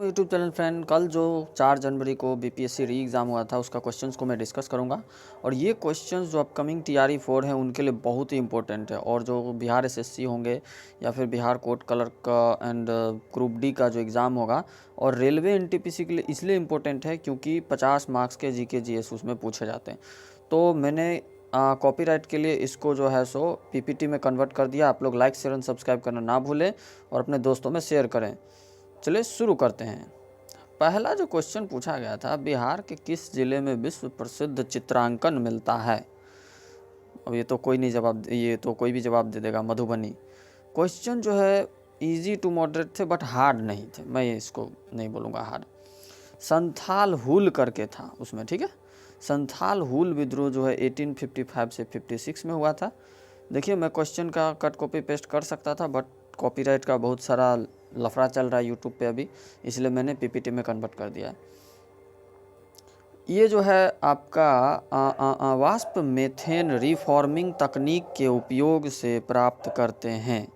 YouTube channel friend. कल जो 4 जनवरी को बीपीएससी री एग्ज़ाम हुआ था उसका क्वेश्चंस को मैं डिस्कस करूंगा और ये क्वेश्चंस जो अपकमिंग टीआरई 4 हैं उनके लिए बहुत ही इंपॉर्टेंट है। और जो बिहार एसएससी होंगे या फिर बिहार कोर्ट क्लर्क का एंड ग्रुप डी का जो एग्ज़ाम होगा और रेलवे एनटीपीसी के लिए इसलिए इम्पोर्टेंट है क्योंकि 50 मार्क्स के जीके जीएस उसमें पूछे जाते हैं। तो मैंने कॉपीराइट के लिए इसको जो है सो पीपीटी में कन्वर्ट कर दिया। आप लोग लाइक शेयर एंड सब्सक्राइब करना ना भूलें और अपने दोस्तों में शेयर करें। चलिए शुरू करते हैं। पहला जो क्वेश्चन पूछा गया था, बिहार के किस जिले में विश्व प्रसिद्ध चित्रांकन मिलता है। अब ये तो कोई नहीं जवाब, ये तो कोई भी जवाब दे देगा, मधुबनी। क्वेश्चन जो है इजी टू मॉडरेट थे बट हार्ड नहीं थे, मैं इसको नहीं बोलूँगा हार्ड। संथाल हुल करके था उसमें, ठीक है। संथाल हुल विद्रोह जो है 1855 से 56 में हुआ था। देखिए मैं क्वेश्चन का कट कॉपी पेस्ट कर सकता था बट कॉपीराइट का बहुत सारा लफड़ा चल रहा है यूट्यूब पे अभी, इसलिए मैंने पीपीटी में कन्वर्ट कर दिया है। ये जो है आपका वाष्प मेथेन रिफॉर्मिंग तकनीक के उपयोग से प्राप्त करते हैं,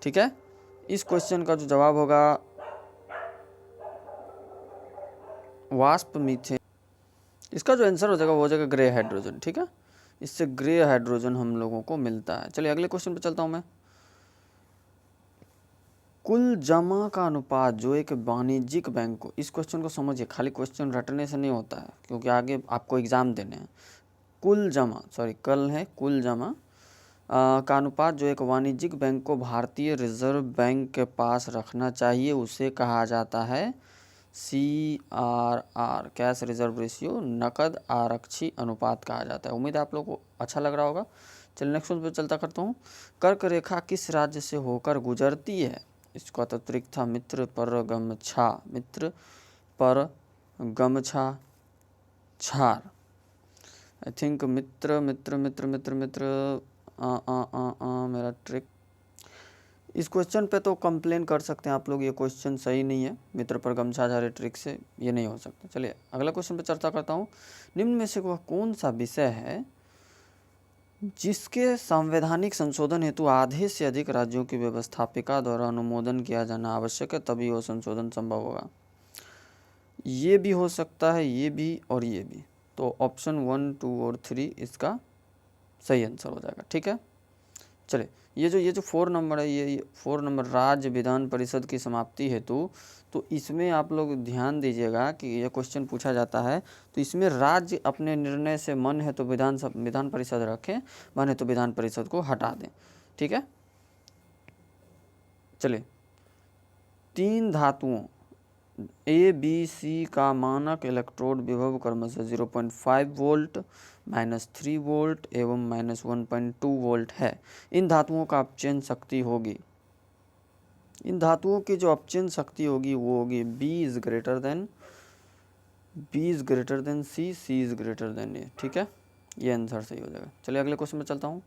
ठीक है। इस क्वेश्चन का जो जवाब होगा वाष्प मीथेन, इसका जो आंसर हो जाएगा वो हो जाएगा ग्रे हाइड्रोजन, ठीक है। इससे ग्रे हाइड्रोजन हम लोगों को मिलता है। चलिए अगले क्वेश्चन पे चलता हूँ मैं। कुल जमा का अनुपात जो एक वाणिज्यिक बैंक को, इस क्वेश्चन को समझिए, खाली क्वेश्चन रटने से नहीं होता है क्योंकि आगे आपको एग्जाम देने हैं। कुल जमा, सॉरी कल है, कुल जमा का अनुपात जो एक वाणिज्यिक बैंक को भारतीय रिजर्व बैंक के पास रखना चाहिए उसे कहा जाता है CRR, कैश रिजर्व रेशियो, नकद आरक्षी अनुपात कहा जाता है। उम्मीद है आप लोगों को अच्छा लग रहा होगा। चलिए नेक्स्ट पे चलता करता हूँ। कर्क रेखा किस राज्य से होकर गुजरती है। इसका तत्रिक था मित्र पर गमछा, मित्र पर गमछा छार। आई थिंक मित्र मित्र मित्र मित्र मित्र मेरा ट्रिक, इस क्वेश्चन पे तो कंप्लेन कर सकते हैं आप लोग, ये क्वेश्चन सही नहीं है। मित्र पर गमछा झारे ट्रिक से ये नहीं हो सकता। चलिए अगला क्वेश्चन पे चर्चा करता हूँ। निम्न में से वह कौन सा विषय है जिसके संवैधानिक संशोधन हेतु आधे से अधिक राज्यों की व्यवस्थापिका द्वारा अनुमोदन किया जाना आवश्यक है, तभी वो संशोधन संभव होगा। ये भी हो सकता है, ये भी और ये भी। तो ऑप्शन 1, 2 और 3 इसका सही आंसर हो जाएगा, ठीक है। चलिए ये जो 4 नंबर है, ये 4 नंबर राज्य विधान परिषद की समाप्ति हेतु, तो इसमें आप लोग ध्यान दीजिएगा कि यह क्वेश्चन पूछा जाता है तो इसमें राज्य अपने निर्णय से मन है तो विधान परिषद रखें, मन है तो विधान परिषद को हटा दें, ठीक है। चलिए 3 धातुओं ABC का मानक इलेक्ट्रोड विभव क्रमशः 0.5 वोल्ट, -3 वोल्ट एवं -1.2 वोल्ट है। इन धातुओं का अपचयन शक्ति होगी, इन धातुओं की जो अपचयन शक्ति होगी वो होगी B is greater than C, C is greater than A, ठीक है। ये आंसर सही हो जाएगा। चलिए अगले क्वेश्चन में चलता हूँ।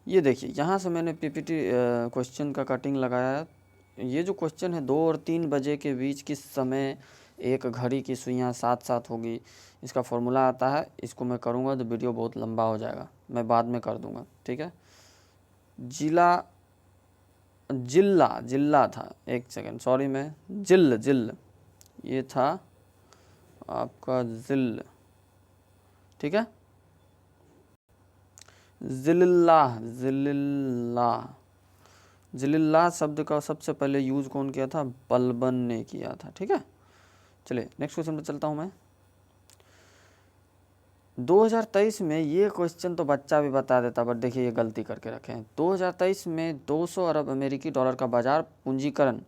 ये देखिए यहाँ से मैंने पीपीटी क्वेश्चन का कटिंग लगाया है। ये जो क्वेश्चन है 2 और 3 बजे के बीच किस समय एक घड़ी की सुइयाँ साथ साथ होगी, इसका फॉर्मूला आता है। इसको मैं करूँगा तो वीडियो बहुत लंबा हो जाएगा, मैं बाद में कर दूँगा, ठीक है। जिल्ला था, एक सेकंड, सॉरी, मैं जिल ये था आपका जिल, ठीक है। जिल्ला शब्द का सबसे पहले यूज़ कौन किया था, बलबन ने किया था, ठीक है। चलिए नेक्स्ट क्वेश्चन पर चलता हूँ मैं। 2023 में, ये क्वेश्चन तो बच्चा भी बता देता बट देखिए ये गलती करके रखे हैं। 2023 में 200 अरब अमेरिकी डॉलर का बाजार पूंजीकरण,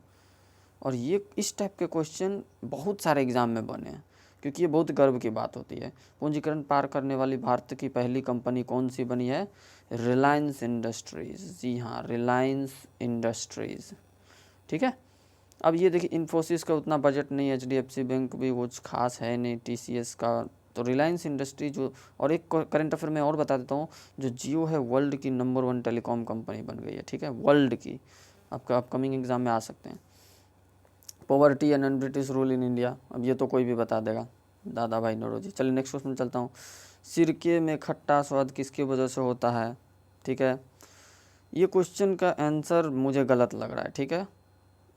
और ये इस टाइप के क्वेश्चन बहुत सारे एग्जाम में बने हैं क्योंकि ये बहुत गर्व की बात होती है। पूंजीकरण पार करने वाली भारत की पहली कंपनी कौन सी बनी है, रिलायंस इंडस्ट्रीज़। जी हाँ, रिलायंस इंडस्ट्रीज़, ठीक है। अब ये देखिए इन्फोसिस का उतना बजट नहीं, HDFC बैंक भी कुछ खास है नहीं, TCS का, तो रिलायंस इंडस्ट्री जो, और एक करंट अफेयर में और बता देता हूँ, जो जियो है वर्ल्ड की नंबर 1 टेलीकॉम कंपनी बन गई है, ठीक है, वर्ल्ड की। आपका अपकमिंग एग्जाम में आ सकते हैं। Poverty and non British rule in India, अब ये तो कोई भी बता देगा, दादा भाई नौरोजी। चलिए नेक्स्ट क्वेश्चन चलता हूँ। सिरके में खट्टा स्वाद किसकी वजह से होता है, ठीक है। ये क्वेश्चन का आंसर मुझे गलत लग रहा है, ठीक है।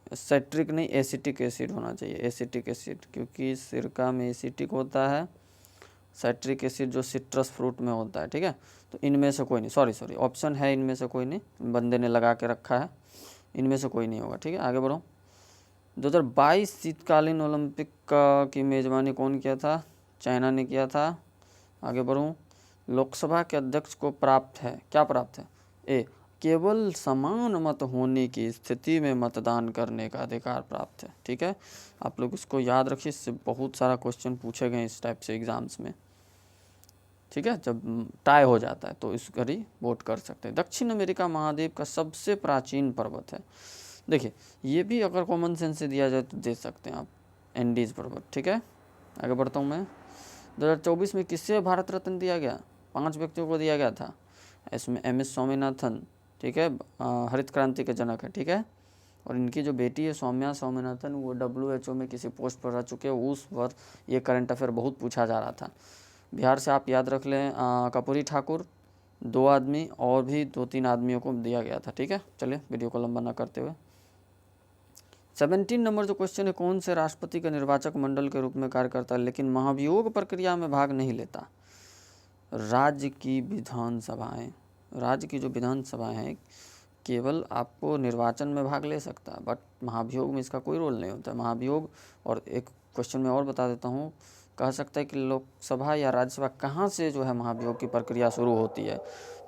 साइट्रिक नहीं, एसिटिक एसिड होना चाहिए, एसिटिक एसिड, क्योंकि सिरका में एसिटिक होता है, साइट्रिक एसिड जो सिट्रस फ्रूट में होता है, ठीक है। तो इनमें से कोई नहीं, सॉरी ऑप्शन है इनमें से कोई नहीं, बंदे ने लगा के रखा है, इनमें से कोई नहीं होगा, ठीक है। आगे बढ़ो। 2022 शीतकालीन ओलंपिक की मेज़बानी कौन किया था? चाइना ने किया था। आगे बढ़ूँ। लोकसभा के अध्यक्ष को प्राप्त है, क्या प्राप्त है? ए, केवल समान मत होने की स्थिति में मतदान करने का अधिकार प्राप्त है, ठीक है। आप लोग इसको याद रखिए, इससे बहुत सारा क्वेश्चन पूछे गए इस टाइप से एग्जाम्स में, ठीक है। जब टाई हो जाता है तो इस पर ही वोट कर सकते हैं। दक्षिण अमेरिका महाद्वीप का सबसे प्राचीन पर्वत है, देखिए ये भी अगर कॉमन सेंस से दिया जाए तो दे सकते हैं आप, एंडीज पर्वत, ठीक है। आगे बढ़ता हूँ मैं। 2024 में किसे भारत रत्न दिया गया? 5 व्यक्तियों को दिया गया था। इसमें MS स्वामीनाथन, ठीक है, हरित क्रांति के जनक है, ठीक है। और इनकी जो बेटी है सौम्या स्वामीनाथन, वो WHO में किसी पोस्ट पर रह चुके हैं। उस पर ये करंट अफेयर बहुत पूछा जा रहा था। बिहार से आप याद रख लें, कर्पूरी ठाकुर, 2 आदमी और भी 2-3 आदमियों को दिया गया था, ठीक है। चलिए वीडियो को लंबा ना करते हुए 17 नंबर जो क्वेश्चन है, कौन से राष्ट्रपति का निर्वाचक मंडल के रूप में कार्य करता है लेकिन महाभियोग प्रक्रिया में भाग नहीं लेता? राज्य की विधानसभाएं, राज्य की जो विधानसभाएं हैं केवल आपको निर्वाचन में भाग ले सकता है, बट महाभियोग में इसका कोई रोल नहीं होता है। महाभियोग, और एक क्वेश्चन में और बता देता हूँ, कह सकता है कि लोकसभा या राज्यसभा कहाँ से जो है महाभियोग की प्रक्रिया शुरू होती है,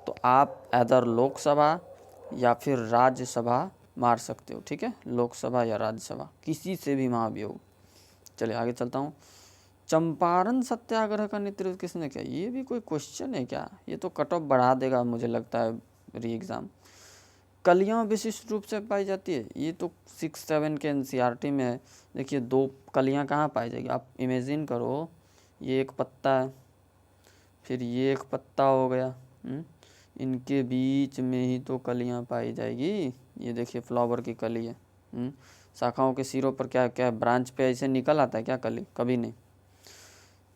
तो आप इधर लोकसभा या फिर राज्यसभा मार सकते हो, ठीक है। लोकसभा या राज्यसभा, किसी से भी महाभियोग। चलिए आगे चलता हूँ। चंपारण सत्याग्रह का नेतृत्व किसने किया? ये भी कोई क्वेश्चन है क्या? ये तो कट ऑफ बढ़ा देगा मुझे लगता है री एग्ज़ाम। कलियाँ विशिष्ट रूप से पाई जाती है, ये तो 6-7 के NCERT में है। देखिए 2 कलियाँ कहाँ पाई जाएगी, आप इमेजिन करो, ये एक पत्ता है, फिर ये एक पत्ता हो गया, इनके बीच में ही तो कलियाँ पाई जाएगी। ये देखिए फ्लावर की कली है, शाखाओं के सिरों पर क्या क्या ब्रांच पे ऐसे निकल आता है क्या कली? कभी नहीं।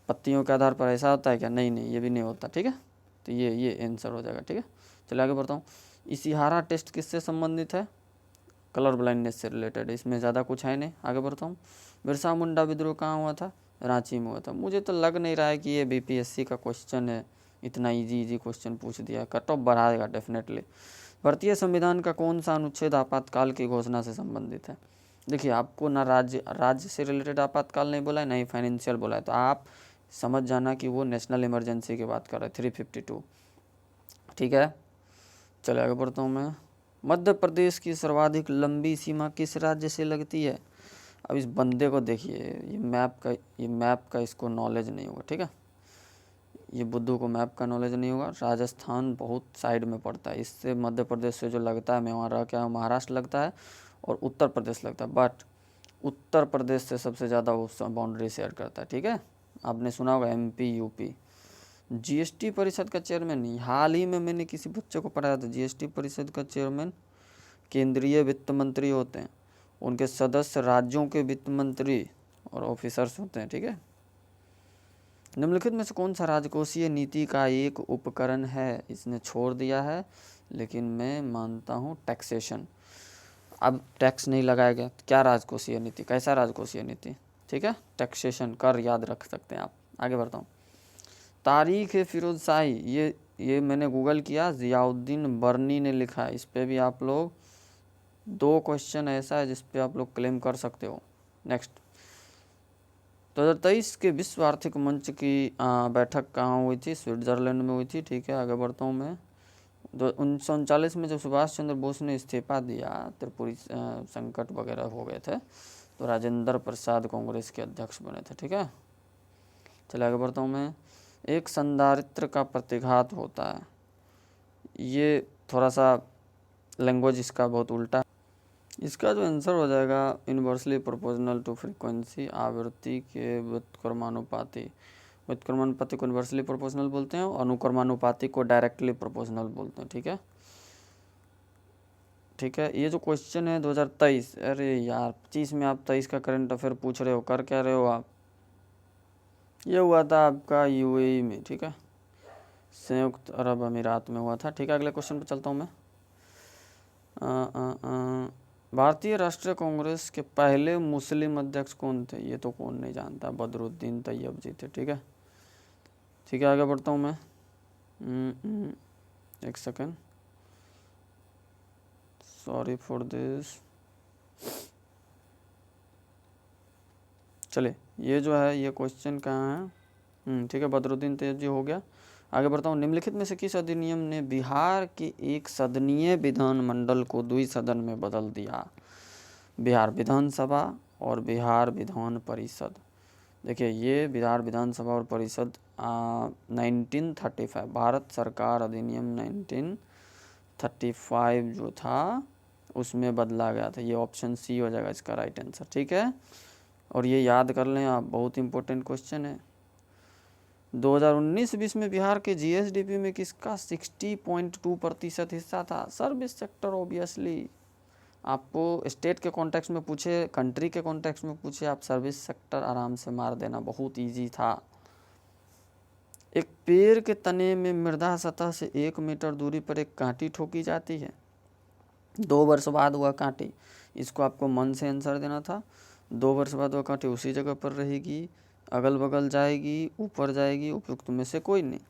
पत्तियों के आधार पर ऐसा होता है क्या? नहीं, ये भी नहीं होता, ठीक है। तो ये आंसर हो जाएगा, ठीक है। चलिए आगे बढ़ता हूँ। इशिहारा टेस्ट किससे संबंधित है? कलर ब्लाइंडनेस से रिलेटेड, इसमें ज़्यादा कुछ है नहीं। आगे बढ़ता हूँ। बिरसा मुंडा विद्रोह कहाँ हुआ था? रांची में हुआ था। मुझे तो लग नहीं रहा है कि ये BPSC का क्वेश्चन है, इतना इजी क्वेश्चन पूछ दिया, कट ऑफ बढ़ाएगा डेफिनेटली। भारतीय संविधान का कौन सा अनुच्छेद आपातकाल की घोषणा से संबंधित है? देखिए आपको ना राज्य से रिलेटेड आपातकाल नहीं बोला है, ना ही फाइनेंशियल बोला है, तो आप समझ जाना कि वो नेशनल इमरजेंसी की बात कर रहे हैं, 352, ठीक है। चलिए आगे बढ़ता हूँ मैं। मध्य प्रदेश की सर्वाधिक लंबी सीमा किस राज्य से लगती है? अब इस बंदे को देखिए, ये मैप का इसको नॉलेज नहीं होगा, ठीक है। ये बुद्धू को मैप का नॉलेज नहीं होगा। राजस्थान बहुत साइड में पड़ता है, इससे मध्य प्रदेश से जो लगता है, मैं वहाँ रह के आया हूँ, महाराष्ट्र लगता है और उत्तर प्रदेश लगता है, बट उत्तर प्रदेश से सबसे ज़्यादा वो बाउंड्री शेयर करता है, ठीक है। आपने सुना होगा MP UP। GST परिषद का चेयरमैन, हाल ही में मैंने किसी बच्चे को पढ़ाया था, GST परिषद का चेयरमैन केंद्रीय वित्त मंत्री होते हैं, उनके सदस्य राज्यों के वित्त मंत्री और ऑफिसर्स होते हैं, ठीक है। निम्नलिखित में से कौन सा राजकोषीय नीति का एक उपकरण है? इसने छोड़ दिया है, लेकिन मैं मानता हूँ टैक्सेशन। अब टैक्स नहीं लगाया गया तो क्या राजकोषीय नीति, कैसा राजकोषीय नीति, ठीक है। टैक्सेशन, कर याद रख सकते हैं आप। आगे बढ़ता हूँ। तारीख फिरोज शाही, ये मैंने गूगल किया, ज़ियाउद्दीन बर्नी ने लिखा है। इस पर भी आप लोग 2 क्वेश्चन ऐसा है जिस पे आप लोग क्लेम कर सकते हो। नेक्स्ट, 2023 के विश्व आर्थिक मंच की बैठक कहाँ हुई थी? स्विट्ज़रलैंड में हुई थी, ठीक है। आगे बढ़ता हूँ मैं। 1939 में जब सुभाष चंद्र बोस ने इस्तीफा दिया, त्रिपुरी संकट वगैरह हो गए थे, तो राजेंद्र प्रसाद कांग्रेस के अध्यक्ष बने थे, ठीक है। चलिए आगे बढ़ता हूँ मैं। एक संधारित्र का प्रतिघात होता है, ये थोड़ा सा लैंग्वेज इसका बहुत उल्टा है। इसका जो आंसर हो जाएगा इन्वर्सली प्रोपोर्शनल टू फ्रीक्वेंसी, आवृत्ति के व्युत्क्रमानुपाती। व्युत्क्रमानुपाती को इन्वर्सली प्रोपोर्शनल बोलते हैं और अनुक्रमानुपाती को डायरेक्टली प्रोपोर्शनल बोलते हैं, ठीक है। ठीक है, ये जो क्वेश्चन है 2023, अरे यार 25 में आप 23 का करंट अफेयर पूछ रहे हो, कर क्या रहे हो आप? ये हुआ था आपका UAE में, ठीक है, संयुक्त अरब अमीरात में हुआ था, ठीक है। अगले क्वेश्चन पर चलता हूँ मैं। भारतीय राष्ट्रीय कांग्रेस के पहले मुस्लिम अध्यक्ष कौन थे? ये तो कौन नहीं जानता, बदरुद्दीन तैयब जी थे। ठीक है, ठीक है, आगे बढ़ता हूँ मैं। एक सेकेंड, सॉरी फॉर दिस। चलिए, ये जो है ये क्वेश्चन कहाँ है? ठीक है, बदरुद्दीन तैयब जी हो गया। आगे बढ़ता हूँ। निम्नलिखित में से किस अधिनियम ने बिहार के एक सदनीय विधानमंडल को द्विसदन में बदल दिया? बिहार विधानसभा और बिहार विधान परिषद। देखिए, ये बिहार विधानसभा और परिषद 1935 भारत सरकार अधिनियम 1935 जो था उसमें बदला गया था। ये ऑप्शन सी हो जाएगा इसका राइट आंसर। ठीक है, और ये याद कर लें आप, बहुत इंपॉर्टेंट क्वेश्चन है। 2019-20 में बिहार के जीएसडीपी में किसका 60.2% हिस्सा था? Service sector. ऑब्वियसली आपको स्टेट के कॉन्टेक्स्ट में पूछे, कंट्री के कॉन्टेक्स्ट में पूछे, आप सर्विस सेक्टर आराम से मार देना, बहुत इजी था। एक पेड़ के तने में मृदा सतह से 1 मीटर दूरी पर एक कांटी ठोकी जाती है। 2 वर्ष बाद वह कांटी, इसको आपको मन से आंसर देना था। 2 वर्ष बाद वह कांटी उसी जगह पर रहेगी, अगल बगल जाएगी, ऊपर जाएगी, उपयुक्त में से कोई नहीं।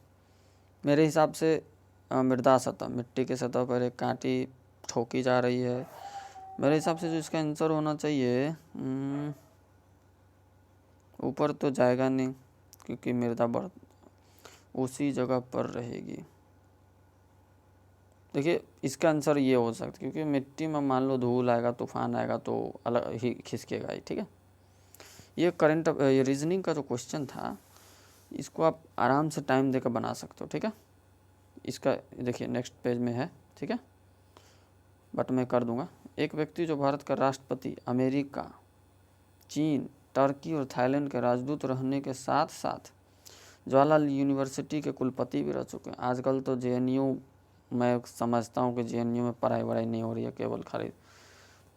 मेरे हिसाब से मृदा सतह, मिट्टी के सतह पर एक कांटी ठोकी जा रही है। मेरे हिसाब से जो इसका आंसर होना चाहिए, ऊपर तो जाएगा नहीं क्योंकि मृदा बढ़ उसी जगह पर रहेगी। देखिए, इसका आंसर ये हो सकता है क्योंकि मिट्टी में मान लो धूल आएगा, तूफान आएगा तो अलग ही खिसकेगा ही। ठीक है, ये रीजनिंग का जो क्वेश्चन था इसको आप आराम से टाइम देकर बना सकते हो। ठीक है, इसका देखिए नेक्स्ट पेज में है। ठीक है, बट मैं कर दूंगा। एक व्यक्ति जो भारत का राष्ट्रपति, अमेरिका, चीन, टर्की और थाईलैंड के राजदूत रहने के साथ साथ जवाहरलाल यूनिवर्सिटी के कुलपति भी रह चुके हैं। आजकल तो जेएनयू, मैं समझता हूँ कि जेएनयू में पढ़ाई वढ़ाई नहीं हो रही है, केवल खाली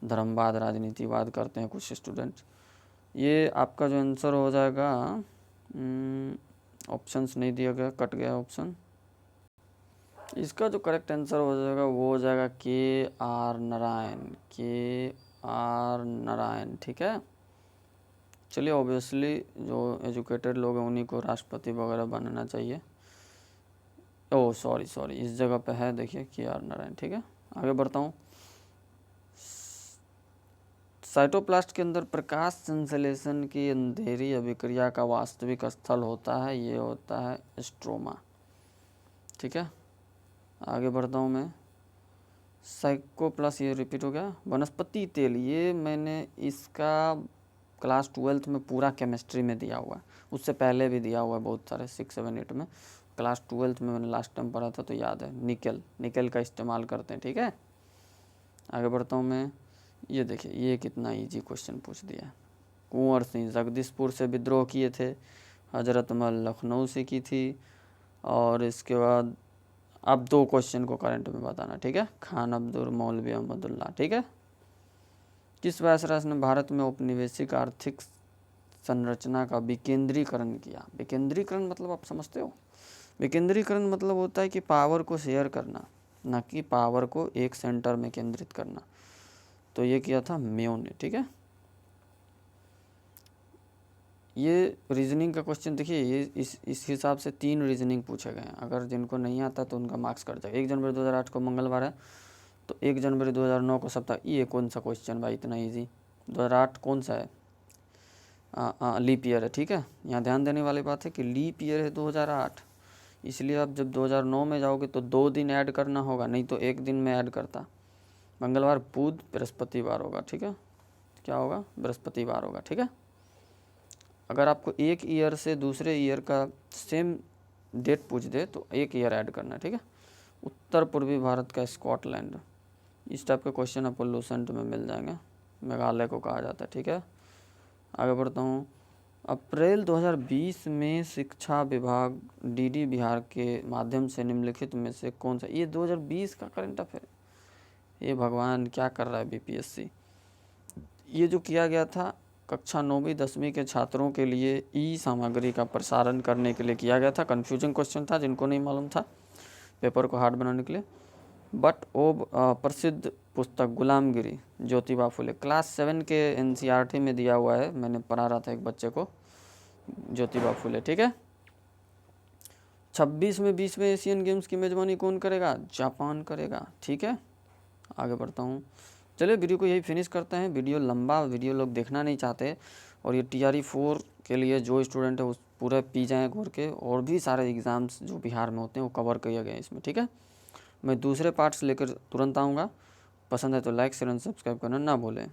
धर्मवाद, राजनीतिवाद करते हैं कुछ स्टूडेंट। ये आपका जो आंसर हो जाएगा, ऑप्शंस नहीं दिया गया, कट गया ऑप्शन। इसका जो करेक्ट आंसर हो जाएगा वो हो जाएगा के.आर. नारायण, के.आर. नारायण। ठीक है, चलिए, ऑब्वियसली जो एजुकेटेड लोग हैं उन्हीं को राष्ट्रपति वगैरह बनना चाहिए। ओह सॉरी, इस जगह पे है, देखिए के.आर. नारायण। ठीक है, आगे बढ़ता हूँ। साइटोप्लास्ट के अंदर प्रकाश संश्लेषण की अंधेरी अभिक्रिया का वास्तविक स्थल होता है, ये होता है स्ट्रोमा। ठीक है, आगे बढ़ता हूँ मैं। साइकोप्लास्ट, ये रिपीट हो गया। वनस्पति तेल, ये मैंने इसका क्लास 12th में पूरा केमिस्ट्री में दिया हुआ है, उससे पहले भी दिया हुआ है बहुत सारे, 6, 7, 8 में। क्लास 12th में मैंने लास्ट टाइम पढ़ा था तो याद है। निकल का इस्तेमाल करते हैं। ठीक है, आगे बढ़ता हूँ मैं। ये देखिए, ये कितना इजी क्वेश्चन पूछ दिया है। कुंवर सिंह जगदीशपुर से विद्रोह किए थे, हजरत महल लखनऊ से की थी, और इसके बाद अब 2 क्वेश्चन को करंट में बताना। ठीक है, खान अब्दुल, मौलवी अहमदुल्ला। ठीक है, किस वायसराय ने भारत में औपनिवेशिक आर्थिक संरचना का विकेंद्रीकरण किया? विकेंद्रीकरण मतलब आप समझते हो? विकेंद्रीकरण मतलब होता है कि पावर को शेयर करना, ना कि पावर को एक सेंटर में केंद्रित करना। तो ये किया था मेयो ने। ठीक है, ये रीजनिंग का क्वेश्चन देखिए, ये इस हिसाब से 3 रीजनिंग पूछे गए हैं। अगर जिनको नहीं आता तो उनका मार्क्स कट जाएगा। 1 जनवरी 2008 को मंगलवार है तो 1 जनवरी 2009 को सप्ताह। ये कौन सा क्वेश्चन भाई, इतना इजी? 2008 कौन सा है? लीप ईयर है। ठीक है, यहाँ ध्यान देने वाली बात है कि लीप ईयर है 2008, इसलिए आप जब 2009 में जाओगे तो 2 दिन ऐड करना होगा, नहीं तो 1 दिन में ऐड करता। मंगलवार, बुध, बृहस्पतिवार होगा। ठीक है, क्या होगा? बृहस्पतिवार होगा। ठीक है, अगर आपको एक ईयर से दूसरे ईयर का सेम डेट पूछ दे तो 1 ईयर ऐड करना है। ठीक है, उत्तर पूर्वी भारत का स्कॉटलैंड, इस टाइप के क्वेश्चन आपको लूसेंट में मिल जाएंगे, मेघालय को कहा जाता है। ठीक है, आगे बढ़ता हूँ। अप्रैल 2020 में शिक्षा विभाग डीडी बिहार के माध्यम से निम्नलिखित में से कौन सा, ये 2020 का करंट अफेयर, ये भगवान क्या कर रहा है बीपीएससी। ये जो किया गया था कक्षा 9वीं 10वीं के छात्रों के लिए ई सामग्री का प्रसारण करने के लिए किया गया था। कन्फ्यूजन क्वेश्चन था, जिनको नहीं मालूम था, पेपर को हार्ड बनाने के लिए। बट वो प्रसिद्ध पुस्तक गुलामगिरी ज्योतिबा फुले, क्लास 7 के एनसीईआरटी में दिया हुआ है, मैंने पढ़ा रहा था एक बच्चे को, ज्योतिबा फुले। ठीक है। 26 में 20वें एशियन गेम्स की मेज़बानी कौन करेगा? जापान करेगा। ठीक है, आगे बढ़ता हूँ। चलिए वीडियो को यही फिनिश करते हैं। वीडियो लंबा, वीडियो लोग देखना नहीं चाहते, और ये TRE 4 के लिए जो स्टूडेंट है उस पूरे पी जाएँ घूर के, और भी सारे एग्ज़ाम्स जो बिहार में होते हैं वो कवर किए गए इसमें। ठीक है, मैं दूसरे पार्ट्स लेकर तुरंत आऊँगा। पसंद है तो लाइक शेयर एंड सब्सक्राइब करना ना भूलें।